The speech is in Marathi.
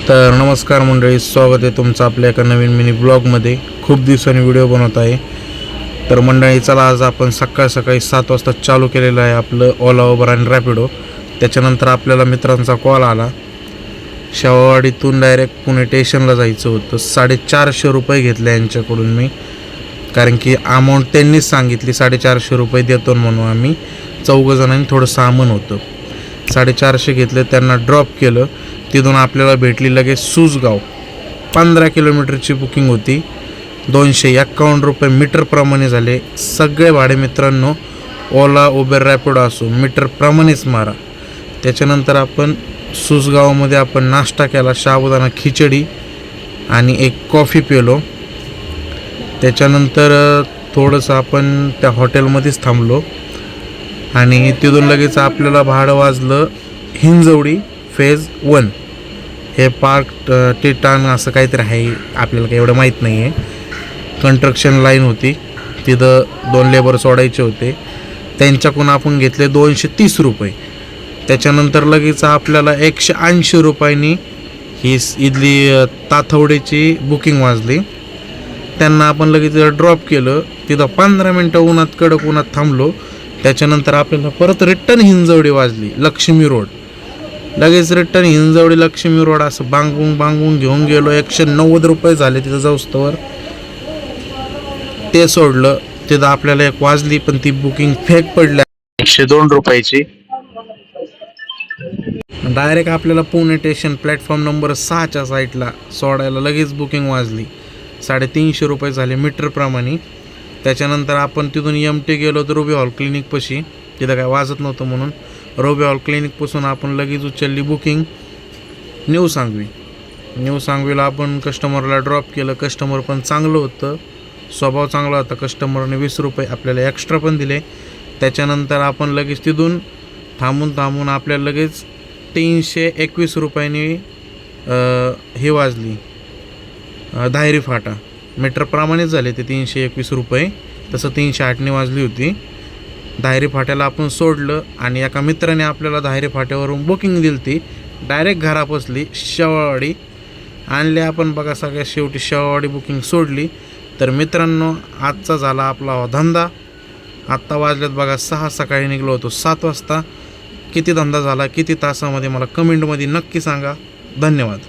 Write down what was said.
तर नमस्कार मंडळी, स्वागत आहे तुमचं आपल्या एका नवीन मिनी ब्लॉगमध्ये. खूप दिवसांनी व्हिडिओ बनवत आहे. तर मंडळी चला, आज आपण सकाळी 7 वाजता चालू केलेलं आहे आपलं ओला उबर आणि रॅपिडो. त्याच्यानंतर आपल्याला मित्रांचा कॉल आला. शेवावाडीतून डायरेक्ट पुणे स्टेशनला जायचं होतं. 450 रुपये घेतले यांच्याकडून मी, कारण की अमाऊंट त्यांनीच सांगितली. 450 रुपये देतो म्हणून आम्ही चौघजणांनी, थोडं सामान होतं. 450 घेतले, त्यांना ड्रॉप केलं. तिथून आपल्याला भेटली लगेच सुसगाव. 15 किलोमीटरची बुकिंग होती. 251 रुपये मीटरप्रमाणे झाले. सगळे भाडे मित्रांनो, ओला उबेर रॅपिडो असो, मीटरप्रमाणेच मारा. त्याच्यानंतर आपण सुसगावमध्ये आपण नाश्ता केला, साबुदाणा खिचडी आणि एक कॉफी पिलो. त्याच्यानंतर थोडंसं आपण त्या हॉटेलमध्येच थांबलो आणि तिथून लगेच आपल्याला भाडं वाजलं हिंजवडी फेज 1. हे पार्क टिटान असं काहीतरी आहे, आपल्याला काही एवढं माहीत नाही आहे. कन्स्ट्रक्शन लाईन होती, तिथं 2 लेबर सोडायचे होते. त्यांच्याकडून आपण घेतले 230 रुपये. त्याच्यानंतर लगेच आपल्याला 180 रुपयांनी ही इथली ताथवडेची बुकिंग वाजली. त्यांना आपण लगेच ड्रॉप केलं. तिथं 15 मिनटं उन्हात, कडक उन्हात थांबलो. त्याच्यानंतर आपल्याला परत रिटर्न हिंजवडी वाजली, लक्ष्मी रोड. लगेच रिटर्न हिंजवडी लक्ष्मी रोड असं बांगून घेऊन गेलो. 190 रुपये झाले तिथं जाऊस्तवर. ते सोडलं. तिथं आपल्याला 1 वाजली, पण ती बुकिंग फेक पडली 102 रुपयाची. डायरेक्ट आपल्याला पुणे स्टेशन प्लॅटफॉर्म नंबर 6च्या साईडला सोडायला लगेच बुकिंग वाजली. 350 रुपये झाले मीटरप्रमाणे. त्याच्यानंतर आपण तिथून MT गेलो तर रुबी हॉल क्लिनिकपाशी. तिथं काय वाजत नव्हतं म्हणून रुबी हॉल क्लिनिकपासून आपण लगेच उचलली बुकिंग न्यू सांगवीला. आपण कस्टमरला ड्रॉप केलं. कस्टमर पण चांगलं होतं, स्वभाव चांगला होता. कस्टमरने 20 रुपये आपल्याला एक्स्ट्रा पण दिले. त्याच्यानंतर आपण लगेच तिथून थांबून आपल्याला लगेच 321 रुपयांनी हे वाजली धायरी फाटा. मीटरप्रमाणेच झाले ते 321 रुपये. तसं 308ने वाजली होती. धायरी फाट्याला आपण सोडलं आणि एका मित्राने आपल्याला धायरी फाट्यावरून बुकिंग दिली. ती डायरेक्ट घरापसली शेवावाडी आणले आपण. बघा, सगळ्यात शेवटी शेवावाडी बुकिंग सोडली. तर मित्रांनो, आजचा झाला आपला धंदा. आत्ता वाजल्यात बघा 6. सकाळी निघलो होतो 7 वाजता. किती धंदा झाला, किती तासामध्ये, मला कमेंटमध्ये नक्की सांगा. धन्यवाद.